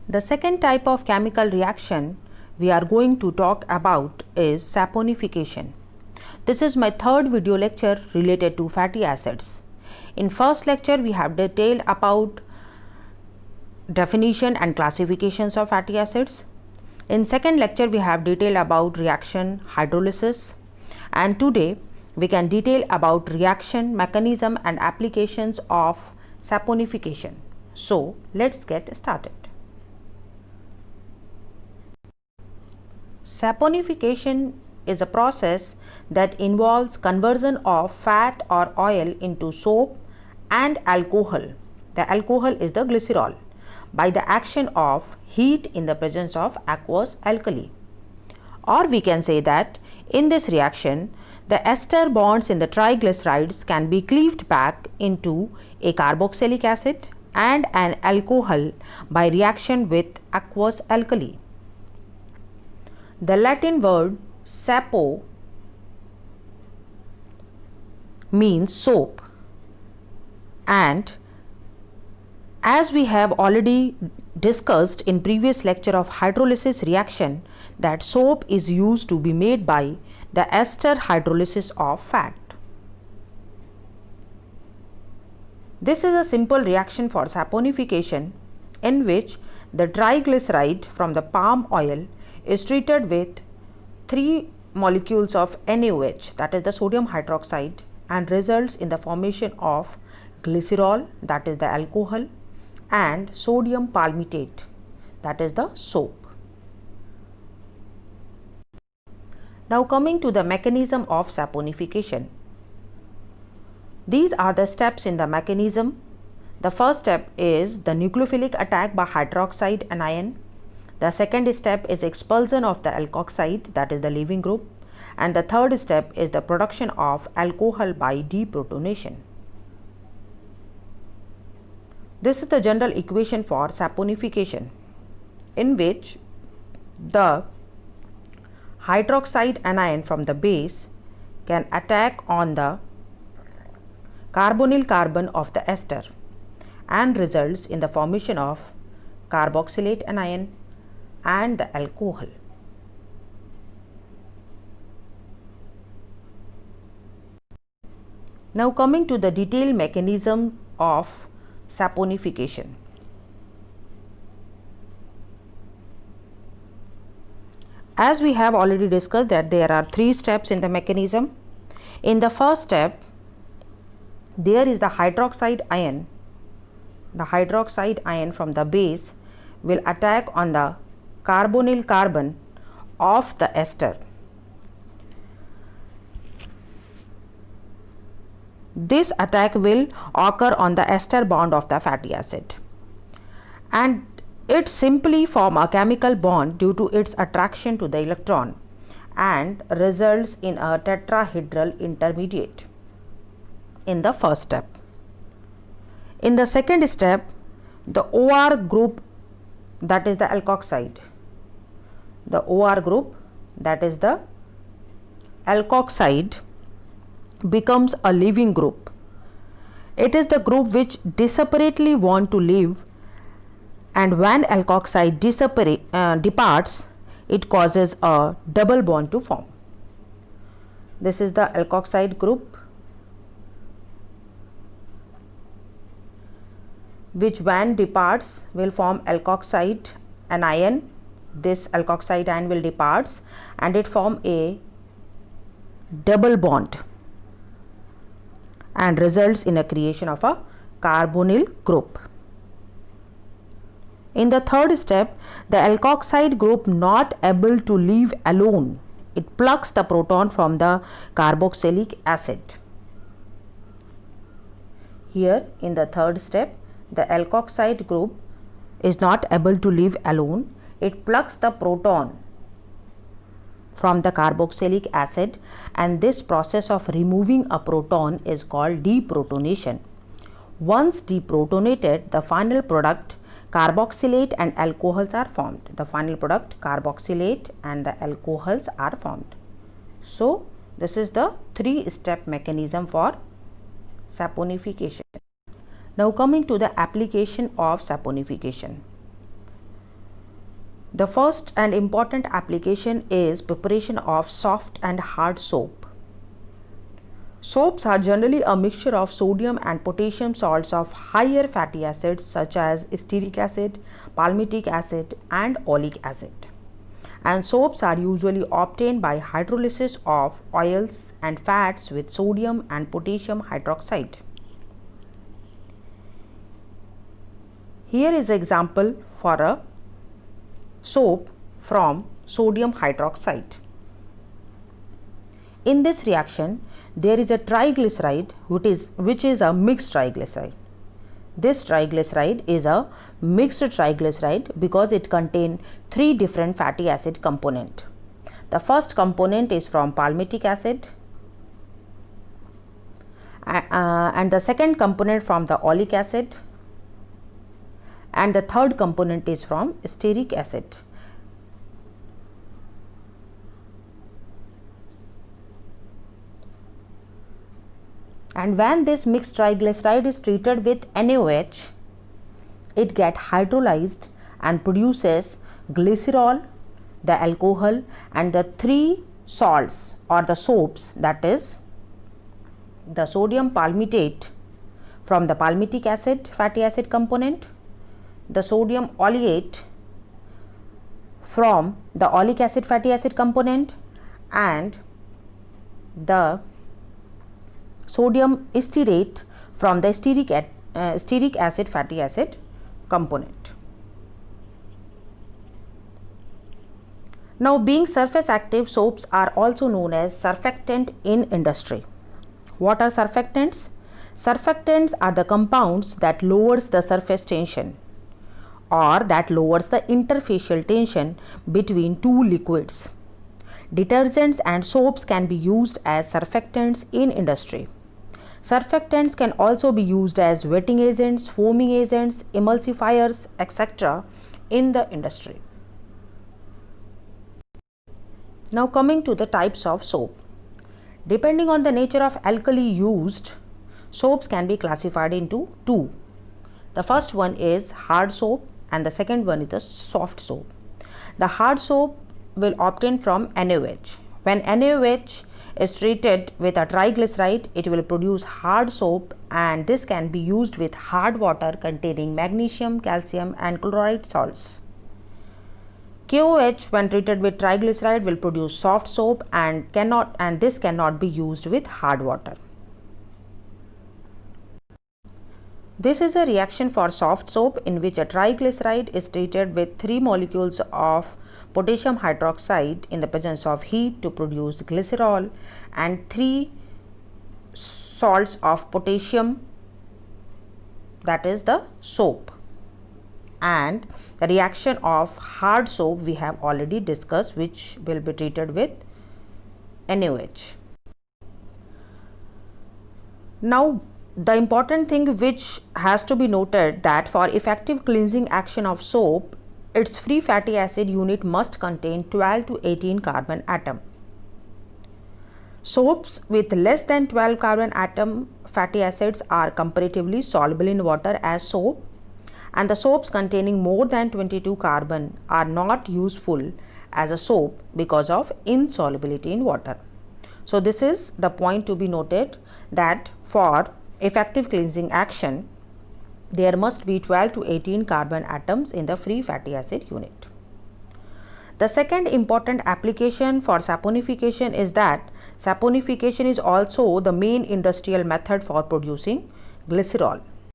The second type of chemical reaction we are going to talk about is saponification. This is my third video lecture related to fatty acids. In first lecture we have detailed about definition and classifications of fatty acids. In second lecture we have detailed about reaction hydrolysis, and today we can detail about reaction mechanism and applications of saponification. So let's get started. Saponification is a process that involves conversion of fat or oil into soap and alcohol. The alcohol is the glycerol by the action of heat in the presence of aqueous alkali. Or we can say that in this reaction, the ester bonds in the triglycerides can be cleaved back into a carboxylic acid and an alcohol by reaction with aqueous alkali. The Latin word sapo means soap, and as we have already discussed in previous lecture of hydrolysis reaction, that soap is used to be made by the ester hydrolysis of fat. This is a simple reaction for saponification in which the triglyceride from the palm oil is treated with 3 molecules of NaOH, that is the sodium hydroxide, and results in the formation of glycerol, that is the alcohol, and sodium palmitate, that is the soap. Now coming to the mechanism of saponification. These are the steps in the mechanism. The first step is the nucleophilic attack by hydroxide anion. The second step is expulsion of the alkoxide, that is the leaving group, and the third step is the production of alcohol by deprotonation. This is the general equation for saponification, in which the hydroxide anion from the base can attack on the carbonyl carbon of the ester and results in the formation of carboxylate anion and the alcohol. Now coming to the detailed mechanism of saponification. As we have already discussed that there are 3 steps in the mechanism. In the first step, there is the hydroxide ion. The hydroxide ion from the base will attack on the carbonyl carbon of the ester. This attack will occur on the ester bond of the fatty acid, and it simply forms a chemical bond due to its attraction to the electron and results in a tetrahedral intermediate in the first step. In the second step, the OR group, that is the alkoxide, the OR group, that is the alkoxide, becomes a leaving group. It is the group which disseparately want to leave, and when alkoxide departs, it causes a double bond to form. This is the alkoxide group, which when departs will form alkoxide anion. This alkoxide ion will departs and it form a double bond and results in a creation of a carbonyl group. In the third step, the alkoxide group not able to leave alone, it plucks the proton from the carboxylic acid. Here in the third step, the alkoxide group is not able to leave alone, it plucks the proton from the carboxylic acid, and this process of removing a proton is called deprotonation. Once deprotonated, the final product carboxylate and alcohols are formed. The final product carboxylate and the alcohols are formed. So this is the 3-step mechanism for saponification. Now coming to the application of saponification. The first and important application is preparation of soft and hard soap. Soaps are generally a mixture of sodium and potassium salts of higher fatty acids such as stearic acid, palmitic acid, and oleic acid. And soaps are usually obtained by hydrolysis of oils and fats with sodium and potassium hydroxide. Here is an example for a soap from sodium hydroxide. In this reaction, there is a triglyceride which is a mixed triglyceride. This triglyceride is a mixed triglyceride because it contains 3 different fatty acid components. The first component is from palmitic acid, and the second component from the oleic acid, and the third component is from stearic acid. And when this mixed triglyceride is treated with NaOH, it gets hydrolyzed and produces glycerol, the alcohol, and the 3 salts or the soaps, that is the sodium palmitate from the palmitic acid fatty acid component, the sodium oleate from the oleic acid fatty acid component, and the sodium stearate from the stearic acid fatty acid component. Now, being surface active, soaps are also known as surfactant in industry. What are surfactants? Surfactants are the compounds that lowers the surface tension or that lowers the interfacial tension between 2 liquids. Detergents and soaps can be used as surfactants in industry. Surfactants can also be used as wetting agents, foaming agents, emulsifiers, etc. in the industry. Now, coming to the types of soap. Depending on the nature of alkali used, soaps can be classified into 2. The first one is hard soap and the second one is the soft soap. The hard soap will obtain from NaOH. When NaOH is treated with a triglyceride, it will produce hard soap, and this can be used with hard water containing magnesium, calcium, and chloride salts. KOH, when treated with triglyceride, will produce soft soap and this cannot be used with hard water. This is a reaction for soft soap in which a triglyceride is treated with 3 molecules of potassium hydroxide in the presence of heat to produce glycerol and 3 salts of potassium, that is the soap. And the reaction of hard soap we have already discussed, which will be treated with NaOH. Now, the important thing which has to be noted that for effective cleansing action of soap, its free fatty acid unit must contain 12 to 18 carbon atom. Soaps with less than 12 carbon atom fatty acids are comparatively soluble in water as soap, and the soaps containing more than 22 carbon are not useful as a soap because of insolubility in water. So, this is the point to be noted, that for effective cleansing action, there must be 12 to 18 carbon atoms in the free fatty acid unit. The second important application for saponification is that saponification is also the main industrial method for producing glycerol.